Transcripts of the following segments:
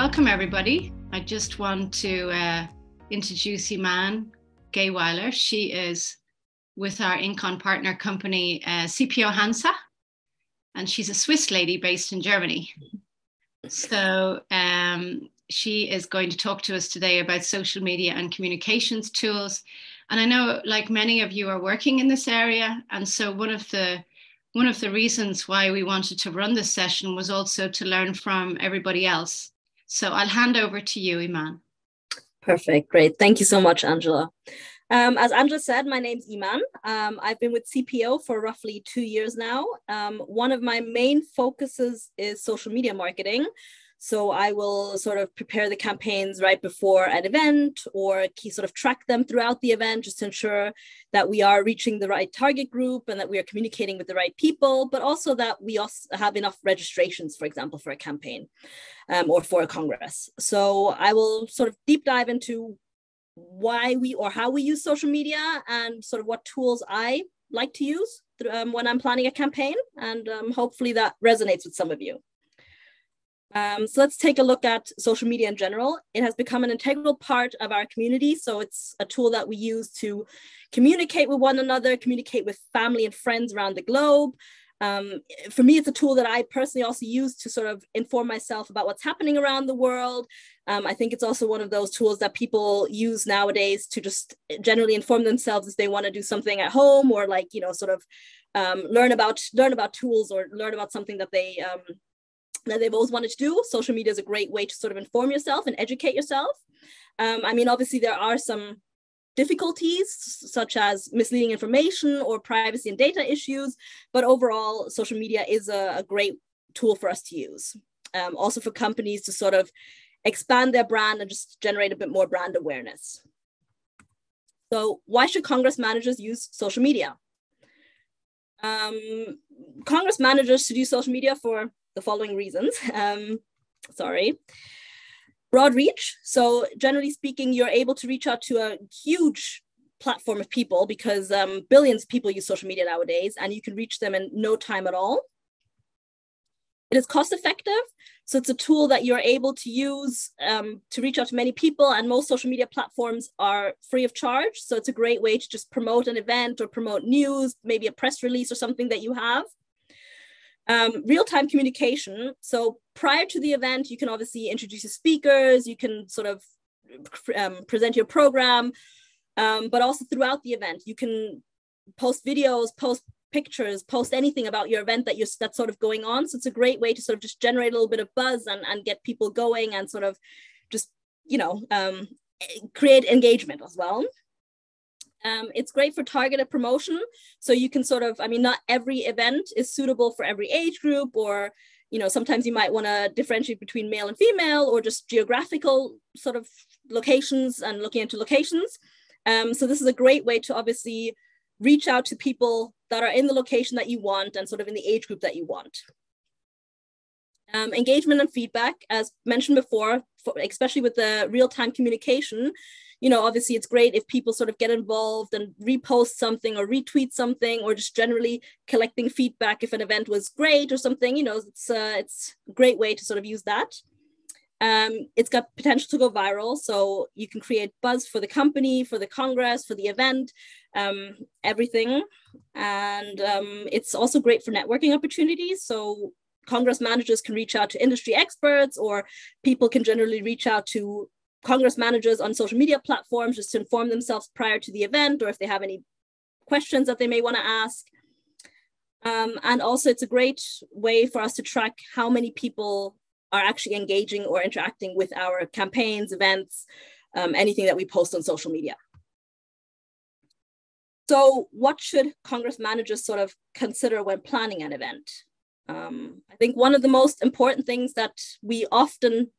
Welcome, everybody. I just want to introduce Iman Gaehwiler. She is with our INCON partner company, CPO HANSER, and she's a Swiss lady based in Germany. So she is going to talk to us today about social media and communications tools. And I know, like many of you, are working in this area. And so one of the reasons why we wanted to run this session was also to learn from everybody else. So I'll hand over to you, Iman. Perfect. Great. Thank you so much, Angela. As Angela said, my name's Iman. I've been with CPO for roughly 2 years now. One of my main focuses is social media marketing. So I will sort of prepare the campaigns right before an event or sort of track them throughout the event just to ensure that we are reaching the right target group and that we are communicating with the right people, but also that we also have enough registrations, for example, for a campaign or for a congress. So I will sort of deep dive into why we or how we use social media and sort of what tools I like to use when I'm planning a campaign. And hopefully that resonates with some of you. So let's take a look at social media in general. It has become an integral part of our community. So it's a tool that we use to communicate with one another, communicate with family and friends around the globe. For me, it's a tool that I personally also use to sort of inform myself about what's happening around the world. I think it's also one of those tools that people use nowadays to just generally inform themselves if they want to do something at home or like, you know, sort of learn about tools or learn about something that they've always wanted to do. Social media is a great way to sort of inform yourself and educate yourself. I mean, obviously there are some difficulties such as misleading information or privacy and data issues, but overall social media is a great tool for us to use. Also for companies to sort of expand their brand and just generate a bit more brand awareness. So why should Congress managers use social media? Congress managers should use social media for the following reasons. Broad reach. So generally speaking, you're able to reach out to a huge platform of people because billions of people use social media nowadays, and you can reach them in no time at all. It is cost effective. So it's a tool that you're able to use to reach out to many people, and most social media platforms are free of charge. So it's a great way to just promote an event or promote news, maybe a press release or something that you have. Real-time communication. So prior to the event, you can obviously introduce your speakers, you can sort of present your program, but also throughout the event, you can post videos, post pictures, post anything about your event that's sort of going on. So it's a great way to sort of just generate a little bit of buzz and get people going and sort of just, you know, create engagement as well. It's great for targeted promotion. So you can sort of, I mean, not every event is suitable for every age group, or, you know, sometimes you might want to differentiate between male and female or just geographical sort of locations and looking into locations. So this is a great way to obviously reach out to people that are in the location that you want and sort of in the age group that you want. Engagement and feedback, as mentioned before, especially with the real-time communication, you know, obviously it's great if people sort of get involved and repost something or retweet something, or just generally collecting feedback if an event was great or something. You know, it's a great way to sort of use that. It's got potential to go viral, so you can create buzz for the company, for the Congress, for the event, everything. And it's also great for networking opportunities. So Congress managers can reach out to industry experts, or people can generally reach out to Congress managers on social media platforms just to inform themselves prior to the event, or if they have any questions that they may want to ask. And also it's a great way for us to track how many people are actually engaging or interacting with our campaigns, events, anything that we post on social media. So what should Congress managers sort of consider when planning an event? I think one of the most important things that we often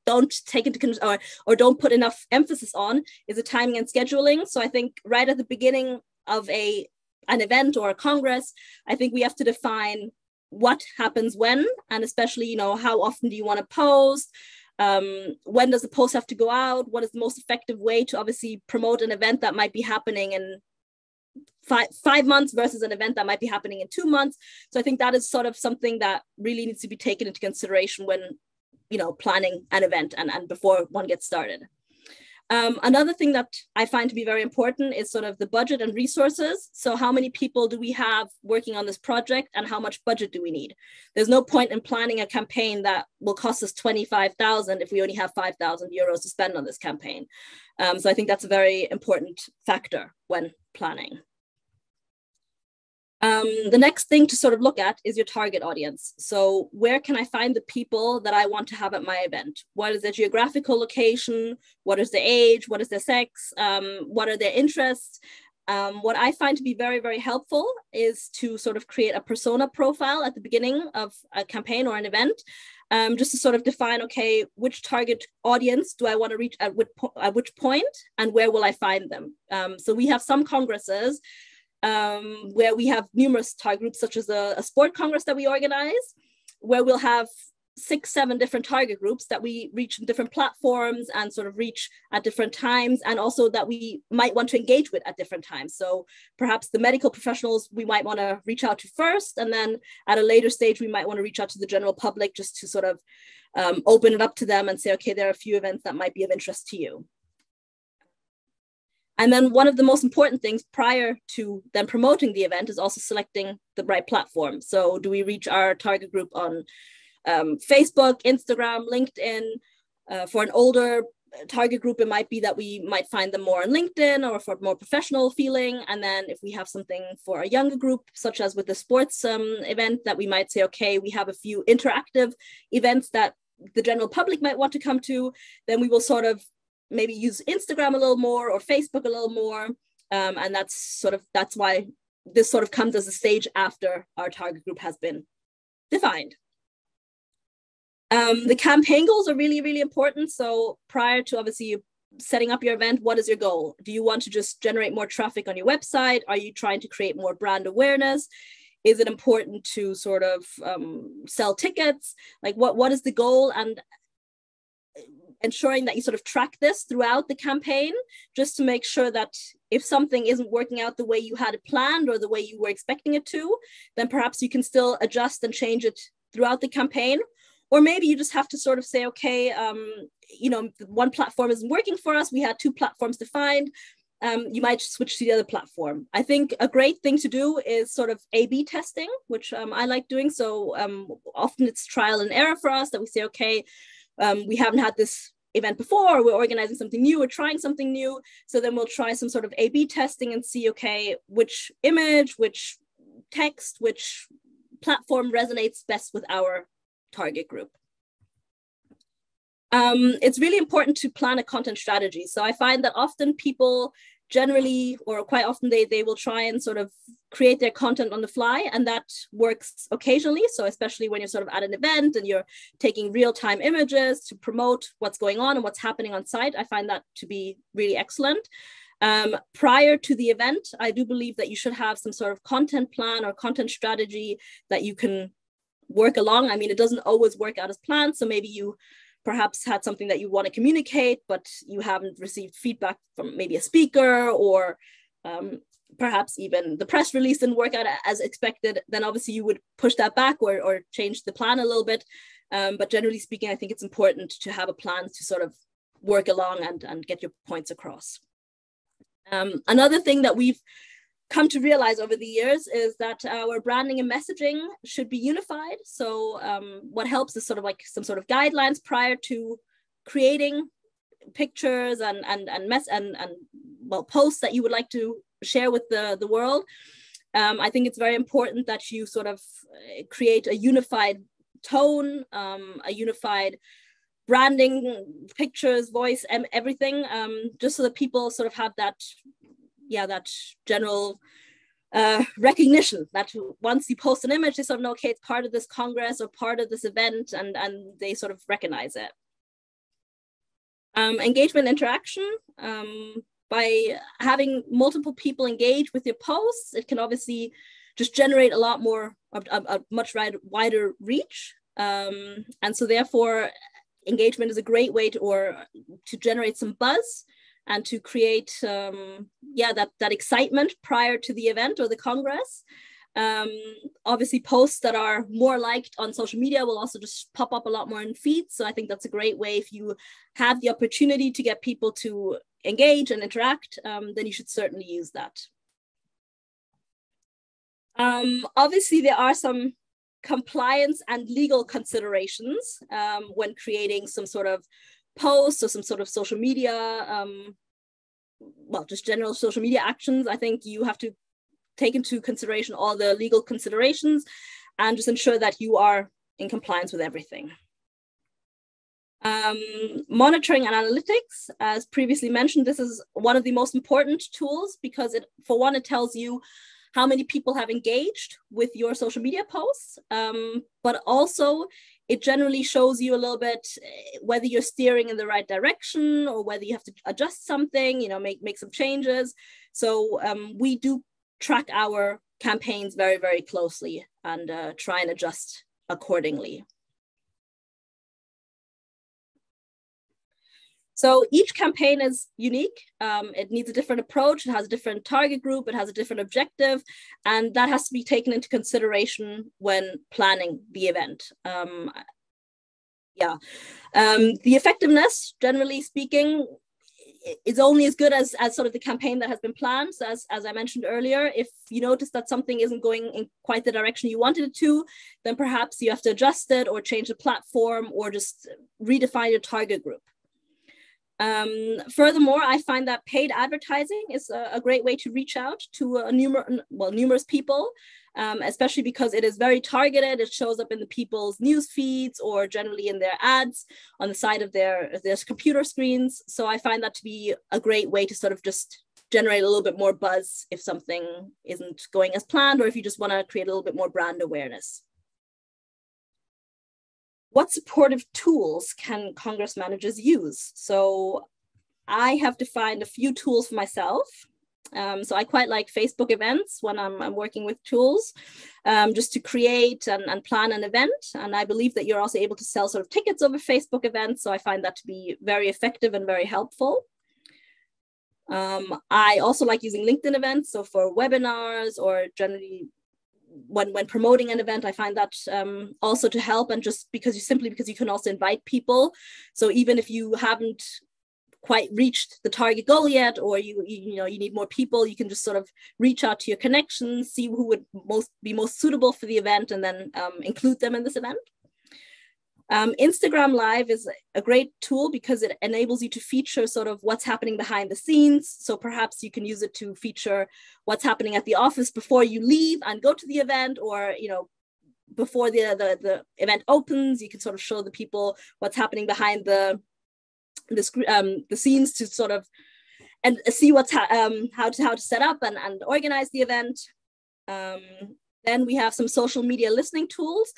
don't take into or don't put enough emphasis on is the timing and scheduling. So I think right at the beginning of an event or a congress, I think we have to define what happens when, and especially, you know, how often do you want to post? When does the post have to go out? What is the most effective way to obviously promote an event that might be happening in five months versus an event that might be happening in 2 months? So I think that is sort of something that really needs to be taken into consideration when planning an event and before one gets started. Another thing that I find to be very important is sort of the budget and resources. So how many people do we have working on this project and how much budget do we need? There's no point in planning a campaign that will cost us 25,000 if we only have 5,000 euros to spend on this campaign. So I think that's a very important factor when planning. The next thing to sort of look at is your target audience. So where can I find the people that I want to have at my event? What is their geographical location? What is their age? What is their sex? What are their interests? What I find to be very, very helpful is to sort of create a persona profile at the beginning of a campaign or an event, just to sort of define, okay, which target audience do I want to reach at which point and where will I find them? So we have some congresses where we have numerous target groups, such as a sport congress that we organize, where we'll have 6, 7 different target groups that we reach in different platforms and sort of reach at different times, and also that we might want to engage with at different times. So perhaps the medical professionals we might want to reach out to first, and then at a later stage, we might want to reach out to the general public just to sort of open it up to them and say, okay, there are a few events that might be of interest to you. And then one of the most important things prior to then promoting the event is also selecting the right platform. So do we reach our target group on Facebook, Instagram, LinkedIn? For an older target group, it might be that we might find them more on LinkedIn or for more professional feeling. And then if we have something for a younger group, such as with the sports event, that we might say, okay, we have a few interactive events that the general public might want to come to, then we will sort of maybe use Instagram a little more or Facebook a little more. And that's why this sort of comes as a stage after our target group has been defined. The campaign goals are really, really important. So prior to obviously setting up your event, what is your goal? Do you want to just generate more traffic on your website? Are you trying to create more brand awareness? Is it important to sort of sell tickets? Like what is the goal? And ensuring that you sort of track this throughout the campaign, just to make sure that if something isn't working out the way you had it planned or the way you were expecting it to, then perhaps you can still adjust and change it throughout the campaign. Or maybe you just have to sort of say, okay, one platform isn't working for us. We had 2 platforms defined. You might switch to the other platform. I think a great thing to do is sort of A/B testing, which I like doing. So often it's trial and error for us, that we say, okay, we haven't had this event before, we're organizing something new, we're trying something new. So then we'll try some sort of A/B testing and see, okay, which image, which text, which platform resonates best with our target group. It's really important to plan a content strategy. So I find that often people generally, or quite often, they will try and sort of create their content on the fly, and that works occasionally. So especially when you're sort of at an event and you're taking real-time images to promote what's going on and what's happening on site, I find that to be really excellent. Prior to the event, I do believe that you should have some sort of content plan or content strategy that you can work along. I mean, it doesn't always work out as planned. So maybe you perhaps had something that you want to communicate, but you haven't received feedback from maybe a speaker, or perhaps even the press release didn't work out as expected. Then obviously you would push that back or change the plan a little bit. But generally speaking, I think it's important to have a plan to sort of work along and get your points across. Another thing that we've come to realize over the years is that our branding and messaging should be unified. So what helps is sort of like some sort of guidelines prior to creating pictures and posts that you would like to share with the world. I think it's very important that you sort of create a unified tone, a unified branding, pictures, voice, and everything, just so that people sort of have that general recognition that once you post an image, they sort of know, okay, it's part of this congress or part of this event, and they sort of recognize it. Engagement interaction. By having multiple people engage with your posts, it can obviously just generate a lot more, a much wider reach. And so therefore, engagement is a great way to generate some buzz and to create that excitement prior to the event or the congress. Obviously, posts that are more liked on social media will also just pop up a lot more in feeds. So I think that's a great way. If you have the opportunity to get people to engage and interact, then you should certainly use that. Obviously, there are some compliance and legal considerations when creating some sort of post or some sort of social media, well, just general social media actions. I think you have to take into consideration all the legal considerations and just ensure that you are in compliance with everything. Monitoring and analytics, as previously mentioned, this is one of the most important tools because it, for one, it tells you how many people have engaged with your social media posts, but also it generally shows you a little bit whether you're steering in the right direction or whether you have to adjust something, you know, make some changes. So we do track our campaigns very, very closely and try and adjust accordingly. So each campaign is unique. It needs a different approach. It has a different target group. It has a different objective. And that has to be taken into consideration when planning the event. The effectiveness, generally speaking, is only as good as sort of the campaign that has been planned. So as I mentioned earlier, if you notice that something isn't going in quite the direction you wanted it to, then perhaps you have to adjust it or change the platform or just redefine your target group. Furthermore, I find that paid advertising is a great way to reach out to numerous people, especially because it is very targeted. It shows up in the people's news feeds or generally in their ads on the side of their computer screens. So I find that to be a great way to sort of just generate a little bit more buzz if something isn't going as planned, or if you just want to create a little bit more brand awareness. What supportive tools can Congress managers use? So I have defined a few tools for myself. So I quite like Facebook events when I'm working with tools, just to create and plan an event. And I believe that you're also able to sell sort of tickets over Facebook events. So I find that to be very effective and very helpful. I also like using LinkedIn events. So for webinars or generally when promoting an event, I find that also to help, and just because you can also invite people. So even if you haven't quite reached the target goal yet, or you need more people, you can just sort of reach out to your connections, see who would be most suitable for the event, and then include them in this event. Instagram Live is a great tool because it enables you to feature sort of what's happening behind the scenes. So perhaps you can use it to feature what's happening at the office before you leave and go to the event, or, you know, before the event opens, you can sort of show the people what's happening behind the scenes to sort of and see what's how to set up and organize the event. Then we have some social media listening tools.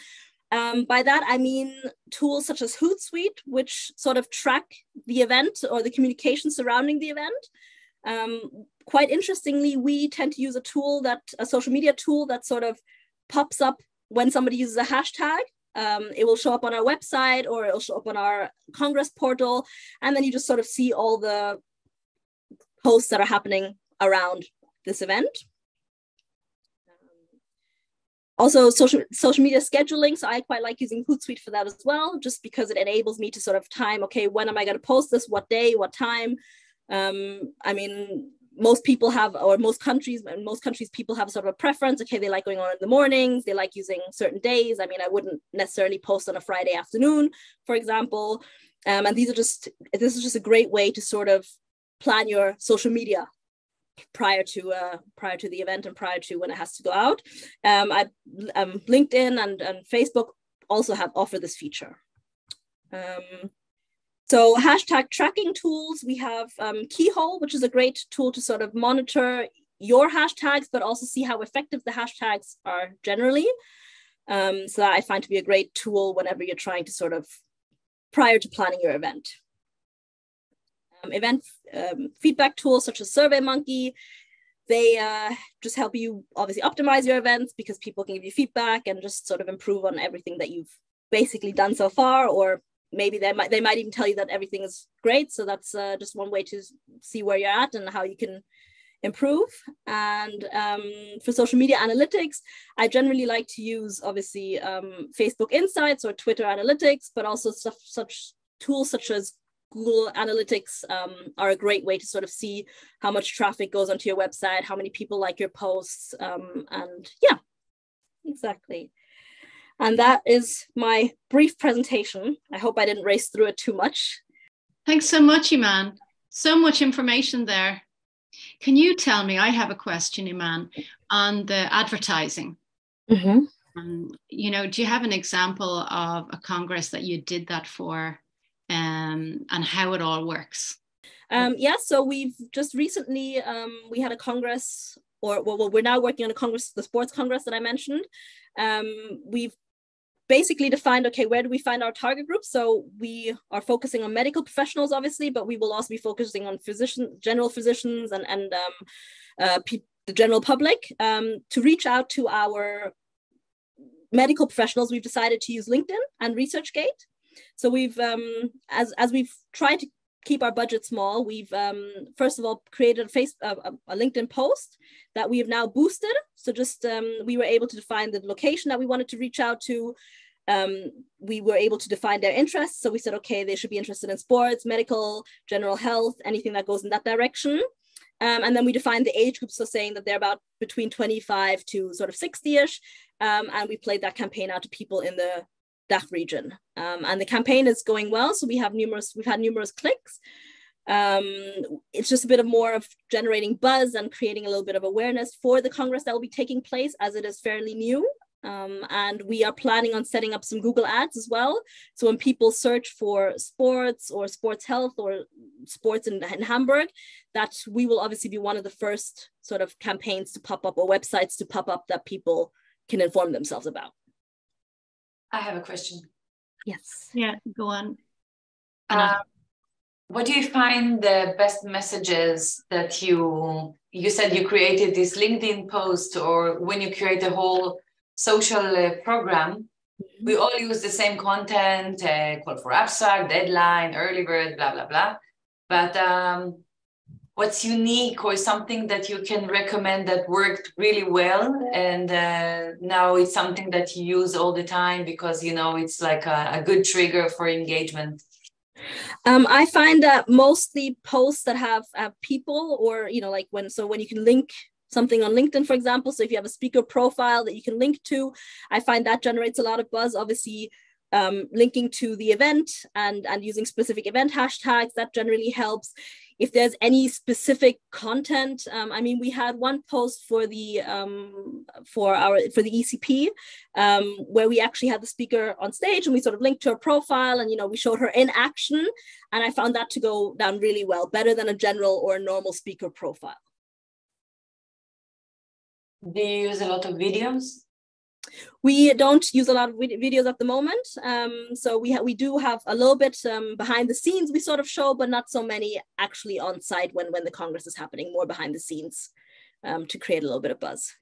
By that, I mean tools such as Hootsuite, which sort of track the event or the communication surrounding the event. Quite interestingly, we tend to use a social media tool that sort of pops up when somebody uses a hashtag. It will show up on our website, or it'll show up on our Congress portal. And then you just sort of see all the posts that are happening around this event. Also, social media scheduling. So I quite like using Hootsuite for that as well, just because it enables me to sort of time, okay, when am I going to post this? What day, what time? I mean, most people have, or most countries, people have sort of a preference. Okay, they like going on in the mornings. They like using certain days. I mean, I wouldn't necessarily post on a Friday afternoon, for example. And this is just a great way to sort of plan your social media prior to the event and prior to when it has to go out. LinkedIn and Facebook also offer this feature. So hashtag tracking tools, we have Keyhole, which is a great tool to sort of monitor your hashtags, but also see how effective the hashtags are generally. So that I find to be a great tool whenever you're trying to sort of prior to planning your event. Event feedback tools such as SurveyMonkey, they just help you obviously optimize your events, because people can give you feedback and just sort of improve on everything that you've basically done so far, or maybe they might even tell you that everything is great. So that's just one way to see where you're at and how you can improve. And for social media analytics, I generally like to use, obviously, Facebook Insights or Twitter Analytics, but also such tools such as Google Analytics are a great way to sort of see how much traffic goes onto your website, how many people like your posts, and yeah, exactly. And that is my brief presentation. I hope I didn't race through it too much. Thanks so much, Iman. So much information there. Can you tell me, I have a question, Iman, on the advertising. Mm-hmm. You know, do you have an example of a Congress that you did that for, and how it all works? Yeah, so we've just recently, we had a Congress, or well, we're now working on a Congress, the sports Congress that I mentioned. We've basically defined, okay, where do we find our target group? So we are focusing on medical professionals, obviously, but we will also be focusing on general physicians and the general public. To reach out to our medical professionals, we've decided to use LinkedIn and ResearchGate. So we've, as we've tried to keep our budget small, we've first of all created a LinkedIn post that we have now boosted. So just we were able to define the location that we wanted to reach out to. We were able to define their interests. So we said, okay, they should be interested in sports, medical, general health, anything that goes in that direction. And then we defined the age group, so saying that they're about between 25 to sort of 60-ish. And we played that campaign out to people in the DACH region. And the campaign is going well. So we've had numerous clicks. It's just a bit of more of generating buzz and creating a little bit of awareness for the Congress that will be taking place, as it is fairly new. And we are planning on setting up some Google ads as well. So when people search for sports or sports health or sports in Hamburg, that we will obviously be one of the first sort of campaigns to pop up, or websites to pop up, that people can inform themselves about. I have a question. Yes. Yeah, go on. What do you find the best messages that you said you created this LinkedIn post, or when you create a whole social program, we all use the same content, call for abstract, deadline, early bird, blah, blah, blah. But what's unique, or something that you can recommend that worked really well, and now it's something that you use all the time because, you know, it's like a good trigger for engagement? I find that mostly posts that have people, or, you know, like when you can link something on LinkedIn, for example. So if you have a speaker profile that you can link to, I find that generates a lot of buzz. Obviously, linking to the event and using specific event hashtags, that generally helps. If there's any specific content, I mean, we had one post for the ECP where we actually had the speaker on stage, and we sort of linked to her profile, and, you know, we showed her in action, and I found that to go down really well, better than a general or a normal speaker profile. Do you use a lot of videos? We don't use a lot of videos at the moment. So we do have a little bit behind the scenes we sort of show, but not so many actually on site when the Congress is happening, more behind the scenes to create a little bit of buzz.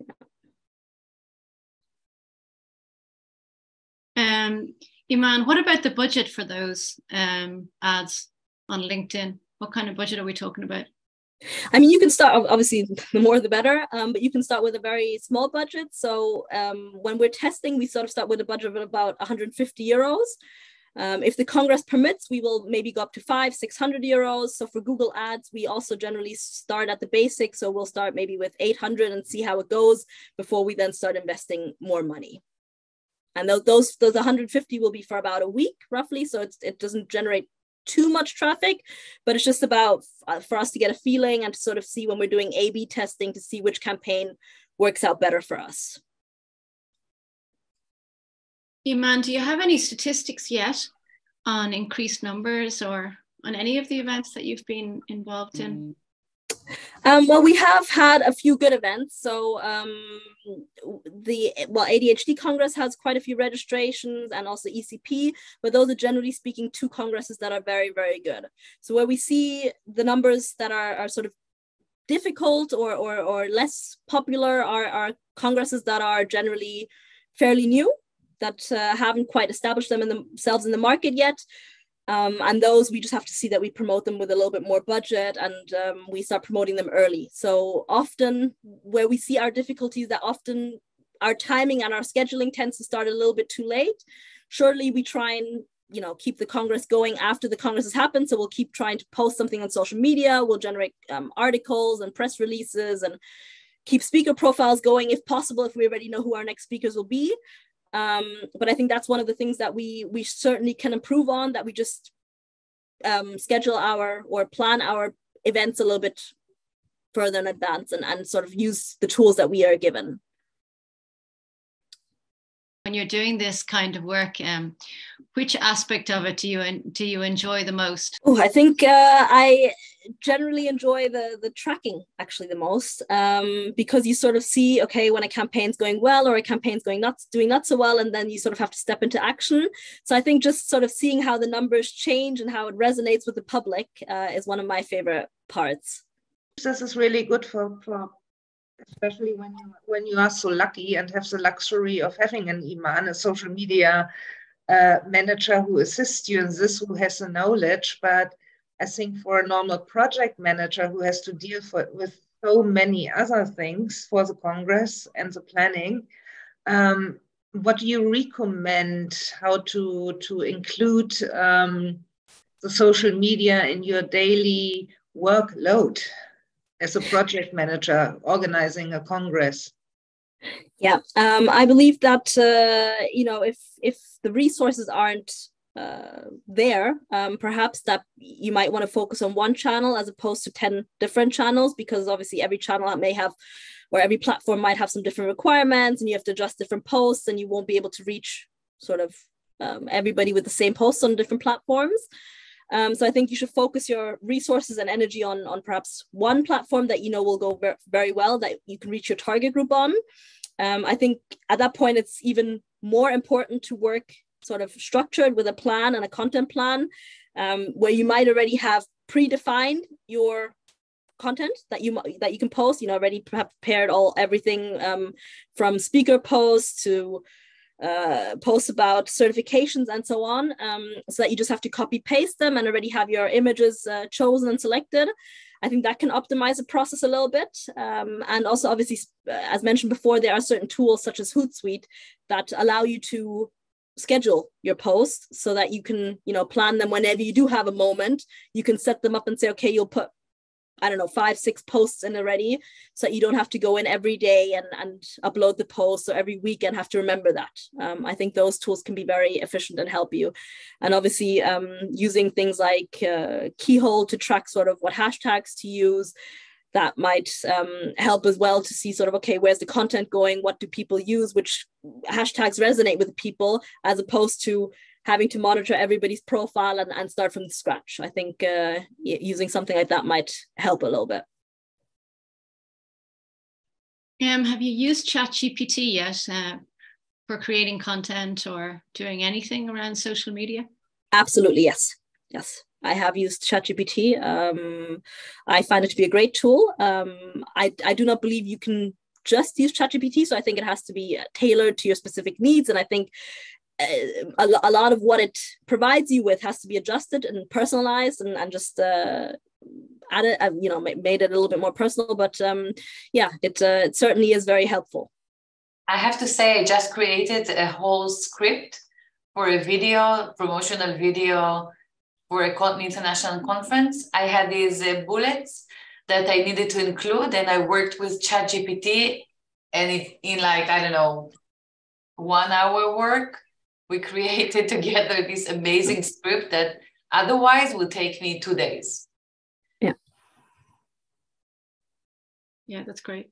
Iman, what about the budget for those ads on LinkedIn? What kind of budget are we talking about? I mean, you can start, obviously, the more the better, but you can start with a very small budget. So when we're testing, we sort of start with a budget of about 150 euros. If the Congress permits, we will maybe go up to 500-600 euros. So for Google Ads, we also generally start at the basic. So we'll start maybe with 800 and see how it goes before we then start investing more money. And those 150 will be for about a week, roughly. So it doesn't generate too much traffic, but it's just about for us to get a feeling and to sort of see when we're doing A/B testing to see which campaign works out better for us. Iman, do you have any statistics yet on increased numbers or on any of the events that you've been involved in? Well, we have had a few good events. So ADHD Congress has quite a few registrations, and also ECP, but those are generally speaking two congresses that are very, very good. So where we see the numbers that are sort of difficult or less popular are congresses that are generally fairly new, that haven't quite established themselves in the market yet. And those, we just have to see that we promote them with a little bit more budget, and we start promoting them early. So often where we see our difficulties, that often our timing and our scheduling tends to start a little bit too late. Surely we try and, you know, keep the Congress going after the Congress has happened. So we'll keep trying to post something on social media. We'll generate articles and press releases and keep speaker profiles going if possible, if we already know who our next speakers will be. But I think that's one of the things that we certainly can improve on, that we just schedule or plan our events a little bit further in advance and sort of use the tools that we are given. When you're doing this kind of work, which aspect of it do you enjoy the most? Oh, I think I generally enjoy the tracking actually the most, because you sort of see, okay, when a campaign's going well or a campaign's doing not so well, and then you sort of have to step into action. So I think just sort of seeing how the numbers change and how it resonates with the public is one of my favorite parts. This is really good for especially when you are so lucky and have the luxury of having an Iman, a social media manager who assists you in this, who has the knowledge. But I think for a normal project manager who has to deal with so many other things for the Congress and the planning, what do you recommend how to include the social media in your daily workload as a project manager organizing a Congress? Yeah, I believe that, you know, if the resources aren't there, perhaps that you might want to focus on one channel as opposed to 10 different channels, because obviously every channel may have, or every platform might have some different requirements, and you have to adjust different posts, and you won't be able to reach sort of everybody with the same posts on different platforms. So I think you should focus your resources and energy on perhaps one platform that you know will go very well, that you can reach your target group on. I think at that point, it's even more important to work sort of structured with a plan and a content plan, where you might already have predefined your content that you can post, you know, already prepared everything from speaker posts to posts about certifications and so on, so that you just have to copy paste them and already have your images chosen and selected. I think that can optimize the process a little bit. And also, obviously, as mentioned before, there are certain tools such as Hootsuite that allow you to schedule your posts so that you can, you know, plan them whenever you do have a moment. You can set them up and say, okay, you'll put, I don't know, 5-6 posts in already, so that you don't have to go in every day and upload the posts, or every weekend have to remember that. I think those tools can be very efficient and help you. And obviously using things like Keyhole to track sort of what hashtags to use, that might help as well to see sort of, okay, where's the content going? What do people use? Which hashtags resonate with people, as opposed to having to monitor everybody's profile and start from scratch. I think using something like that might help a little bit. Have you used ChatGPT yet for creating content or doing anything around social media? Absolutely, yes. Yes, I have used ChatGPT. I find it to be a great tool. I do not believe you can just use ChatGPT, so I think it has to be tailored to your specific needs. And I think a lot of what it provides you with has to be adjusted and personalized and just added, you know, made it a little bit more personal. But yeah, it certainly is very helpful. I have to say, I just created a whole script for a video, promotional video for an international conference. I had these bullets that I needed to include, and I worked with ChatGPT, and in like, I don't know, 1 hour work, we created together this amazing script that otherwise would take me 2 days. Yeah. Yeah, that's great.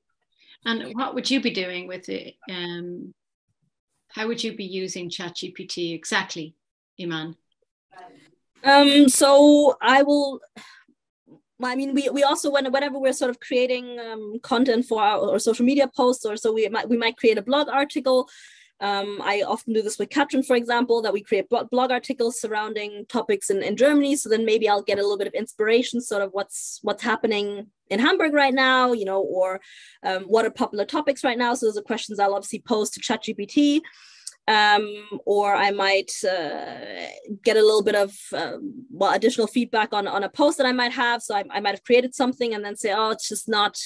And what would you be doing with it? How would you be using ChatGPT exactly, Iman? So I mean, we also, whenever we're sort of creating content for our social media posts, or so we might create a blog article. I often do this with Katrin, for example, that we create blog articles surrounding topics in Germany. So then maybe I'll get a little bit of inspiration, sort of what's happening in Hamburg right now, you know, or what are popular topics right now. So those are questions I'll obviously pose to ChatGPT. or I might get a little bit of additional feedback on a post that I might have. So I might have created something and then say, oh, it's just not,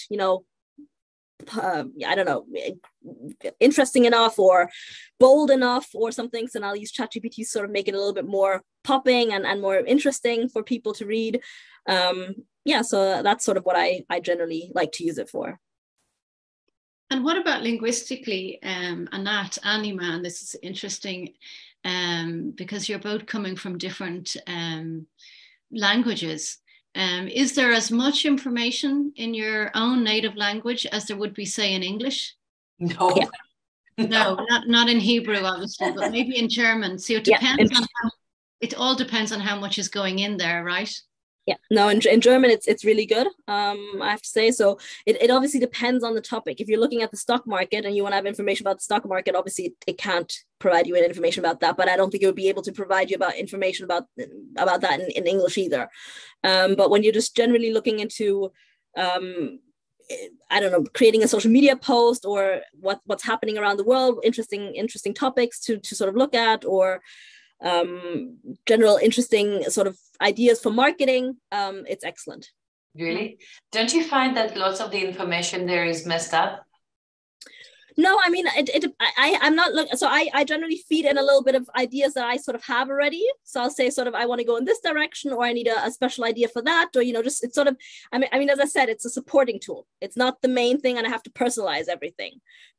I don't know, interesting enough or bold enough or something. So now I'll use ChatGPT to sort of make it a little bit more popping and more interesting for people to read. So that's sort of what I generally like to use it for. And what about linguistically, Anat and Iman? This is interesting because you're both coming from different languages. Is there as much information in your own native language as there would be, say, in English? No. Yeah. No, not in Hebrew, obviously, but maybe in German. So it depends on it all depends on how much is going in there, right? Yeah, no, in German, it's really good, I have to say. So it obviously depends on the topic. If you're looking at the stock market and you want to have information about the stock market, obviously it can't provide you with information about that, but I don't think it would be able to provide you information about that in English either. But when you're just generally looking into, I don't know, creating a social media post or what's happening around the world, interesting topics to sort of look at, or general interesting sort of ideas for marketing, it's excellent. Really? Don't you find that lots of the information there is messed up? No, I mean, I'm not looking. So I generally feed in a little bit of ideas that I sort of have already. So I'll say sort of, I want to go in this direction, or I need a special idea for that, or, just it's sort of, I mean, as I said, it's a supporting tool. It's not the main thing, and I have to personalize everything.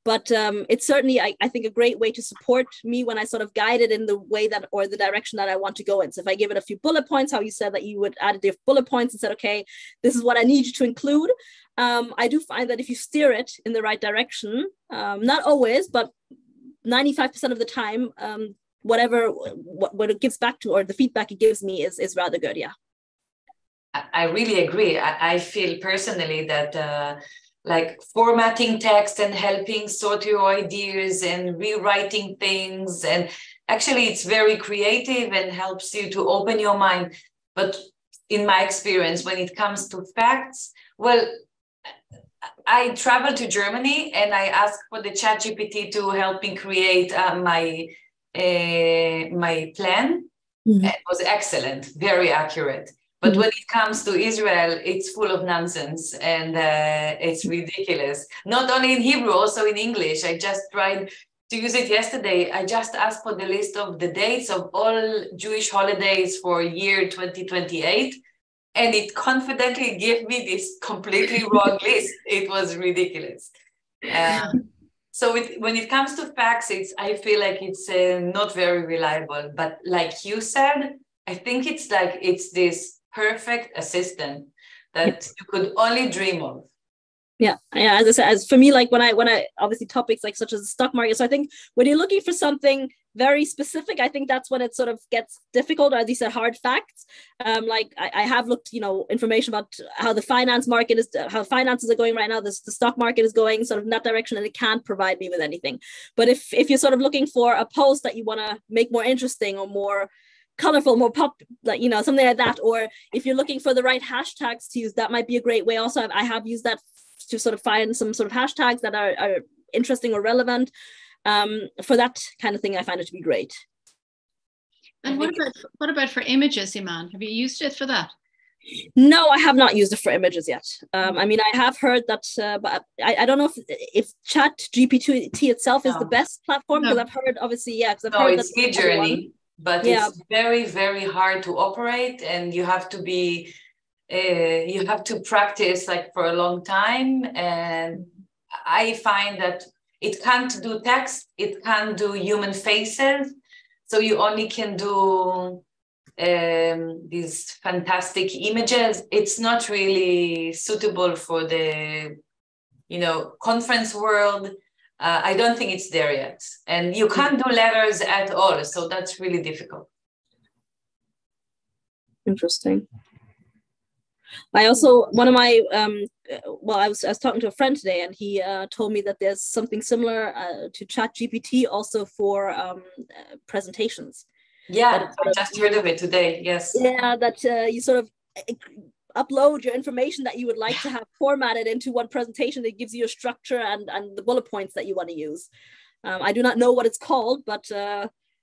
But it's certainly, I think, a great way to support me when I sort of guide it in the way that, or the direction that I want to go in. So if I give it a few bullet points, how you said that you would add a few bullet points and said, okay, this is what I need you to include. I do find that if you steer it in the right direction, not always, but 95% of the time, what it gives back to, or the feedback it gives me is rather good. Yeah. I really agree. I feel personally that like formatting text and helping sort your ideas and rewriting things, and actually it's very creative and helps you to open your mind. But in my experience, when it comes to facts, well, I traveled to Germany and I asked for the ChatGPT to help me create my plan. Mm-hmm. It was excellent, very accurate. But when it comes to Israel, it's full of nonsense and it's ridiculous. Not only in Hebrew, also in English. I just tried to use it yesterday. I just asked for the list of the dates of all Jewish holidays for year 2028. And it confidently gave me this completely wrong list. It was ridiculous. So when it comes to facts, I feel like it's not very reliable. But like you said, I think it's this perfect assistant that you could only dream of. Yeah. As I said, as for me, like when I obviously topics like such as the stock market. So I think when you're looking for something very specific, I think that's when it sort of gets difficult, or at least hard facts. Like I have looked, information about how the finance market is, how finances are going right now. The stock market is going sort of in that direction, and it can't provide me with anything. But if you're sort of looking for a post that you want to make more interesting or more colorful, more pop, like, something like that, or if you're looking for the right hashtags to use, that might be a great way. Also, I have used that to sort of find some sort of hashtags that are interesting or relevant. For that kind of thing, I find it to be great. And what about for images, Iman? Have you used it for that? No, I have not used it for images yet. I mean, I have heard that, but I don't know if ChatGPT itself is the best platform, because I've heard, obviously, because I've heard it's Midjourney, but it's very, very hard to operate, and you have to be, you have to practice like for a long time. And I find that it can't do text, it can't do human faces, so you only can do these fantastic images. It's not really suitable for the, conference world. I don't think it's there yet. And you can't do letters at all, so that's really difficult. Interesting. I also, one of my, I was talking to a friend today, and he told me that there's something similar to ChatGPT also for presentations. Yeah, I just heard of it today, yes. Yeah, that you sort of upload your information that you would like to have formatted into one presentation that gives you a structure and the bullet points that you want to use. I do not know what it's called, but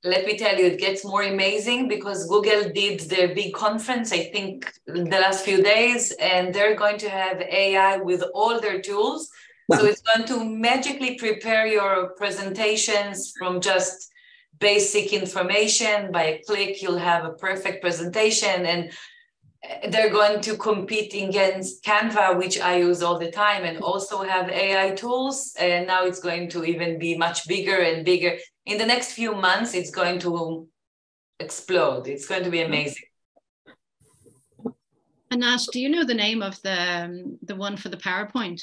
let me tell you, it gets more amazing because Google did their big conference, I think, the last few days, and they're going to have AI with all their tools. Wow. So it's going to magically prepare your presentations from just basic information. By a click, you'll have a perfect presentation, and they're going to compete against Canva, which I use all the time, and also have AI tools. And now it's going to even be much bigger and bigger. In the next few months, it's going to explode. It's going to be amazing. And Ash, do you know the name of the one for the PowerPoint?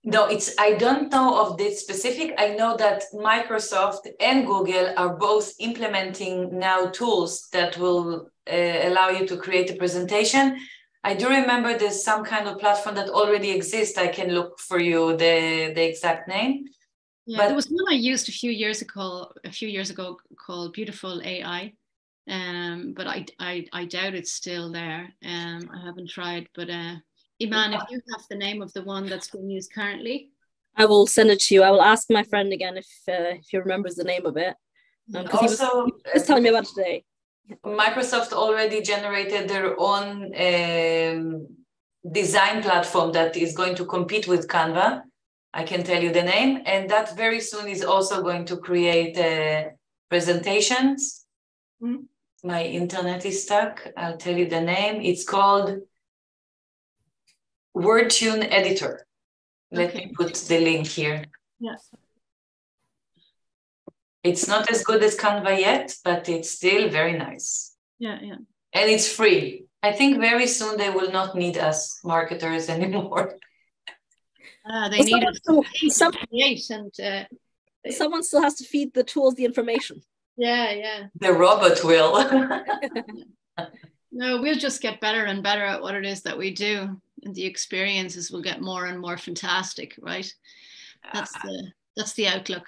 No, I don't know of this specific. I know that Microsoft and Google are both implementing now tools that will allow you to create a presentation. I do remember there's some kind of platform that already exists. I can look for you the exact name. Yeah, but there was one I used a few years ago called Beautiful AI. But I doubt it's still there. I haven't tried, but Iman, if you have the name of the one that's being used currently, I will send it to you. I will ask my friend again if he remembers the name of it. Because he was telling me about it today. Microsoft already generated their own design platform that is going to compete with Canva. I can tell you the name, and that very soon is also going to create presentations. Mm-hmm. My internet is stuck. I'll tell you the name. It's called WordTune Editor. Let me put the link here. Yes. It's not as good as Canva yet, but it's still very nice. Yeah, yeah. And it's free. I think very soon they will not need us marketers anymore. They need us to create, and someone still has to feed the tools the information. Yeah, yeah. The robot will. No, we'll just get better and better at what it is that we do, and the experiences will get more and more fantastic, right? That's the outlook.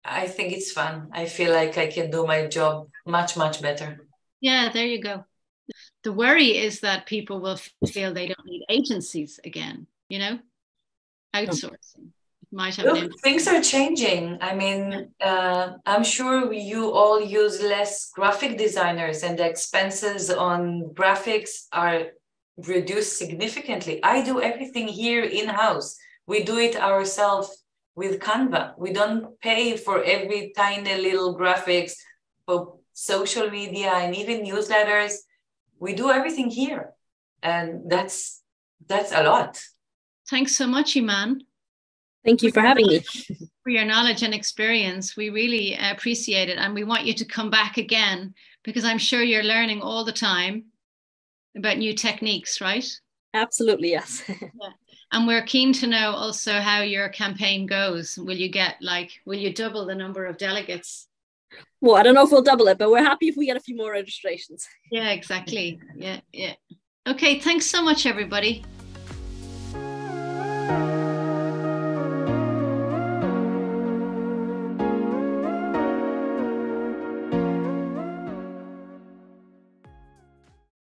I think it's fun. I feel like I can do my job much, much better. Yeah, there you go. The worry is that people will feel they don't need agencies again, you know? Outsourcing might have an impact. Things are changing. I mean, I'm sure you all use less graphic designers, and the expenses on graphics are reduced significantly. I do everything here in-house. We do it ourselves with Canva. We don't pay for every tiny little graphics for social media and even newsletters. We do everything here, and that's a lot. Thanks so much, Iman. Thank you for having me. For your knowledge and experience. We really appreciate it, and we want you to come back again, because I'm sure you're learning all the time about new techniques, right? Absolutely, yes. Yeah. And we're keen to know also how your campaign goes. Will you double the number of delegates? Well, I don't know if we'll double it, but we're happy if we get a few more registrations. Yeah, exactly. Yeah, yeah. Okay, thanks so much, everybody.